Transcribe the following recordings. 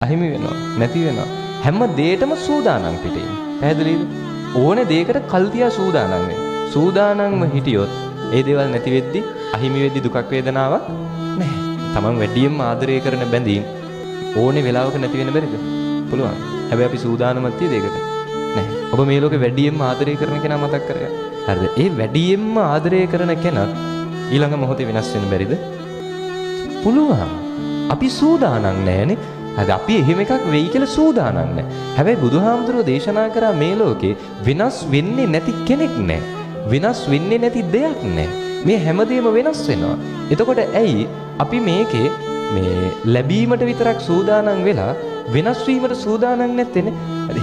අහිමි වෙනවා, නැති වෙනවා. හැම දෙයකම සූදානම් පිටින්. පැහැදිලිද? ඕනේ දෙයකට කල් තියා සූදානම් වෙන්න. සූදානම්ව හිටියොත් ඒ දේවල් නැති වෙද්දි අහිමි වෙද්දි දුකක් වේදනාවක් නැහැ. Taman වැඩියෙන්ම ආදරය කරන බැඳීම් ඕනේ වෙලාවක නැති වෙන්න බැරිද? පුළුවන්. හැබැයි අපි සූදානමක් තියද ඒකට? නැහැ. ඔබ මේ ලෝකේ වැඩියෙන්ම ආදරය කරන කෙනා මතක් කරගන්න. හරිද? ඒ වැඩියෙන්ම ආදරය කරන කෙනා ඊළඟ මොහොතේ වෙනස් වෙන්න බැරිද? පුළුවන්. අපි සූදානම් නැහැනේ. හරි අපි එහෙම එකක් වෙයි කියලා සූදානම් නැහැ. හැබැයි බුදුහාමුදුරුවෝ දේශනා කරා මේ ලෝකේ වෙනස් වෙන්නේ නැති කෙනෙක් නැහැ. වෙනස් වෙන්නේ නැති දෙයක් නැහැ. මේ හැමදේම වෙනස් වෙනවා. එතකොට ඇයි අපි මේකේ මේ ලැබීමට විතරක් සූදානම් වෙලා වෙනස් වීමට සූදානම් නැත්තේනේ?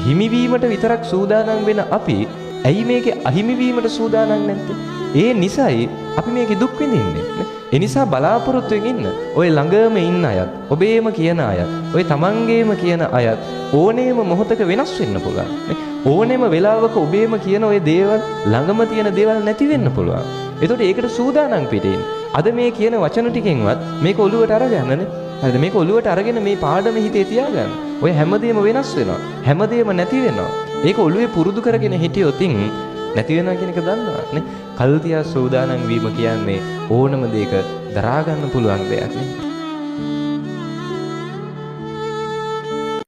හිමි වීමට විතරක් සූදානම් වෙන අපි ඇයි මේකේ අහිමි වීමට සූදානම් නැත්තේ? ඒ නිසායි අපි මේකේ දුක් විඳින්නේ. ඒ නිසා බලාපොරොත්තුෙන් ඉන්න. ඔය ළඟම ඉන්න අයත්, ඔබේම කියන අයත්, ඔය තමන්ගේම කියන අයත් ඕනෑම මොහොතක වෙනස් වෙන්න පුළුවන්. ඕනෑම වෙලාවක ඔබේම කියන ඔය දේවල් ළඟම තියෙන දේවල් නැති වෙන්න පුළුවන්. එතකොට ඒකට සූදානම් පිටින්. අද මේ කියන වචන ටිකෙන්වත් මේක ඔළුවට අරගන්නනේ. හරිද? මේක ඔළුවට අරගෙන මේ පාඩම හිතේ තියාගන්න. ඔය හැමදේම වෙනස් වෙනවා. හැමදේම නැති වෙනවා. ඒක ඔළුවේ පුරුදු කරගෙන හිටියොතින් නැති වෙනවා කියන එක දන්නවා නේ. කල් තියා සූදානම් වීම කියන්නේ ඕනම දෙයක දරා ගන්න පුළුවන් දෙයක් නේ.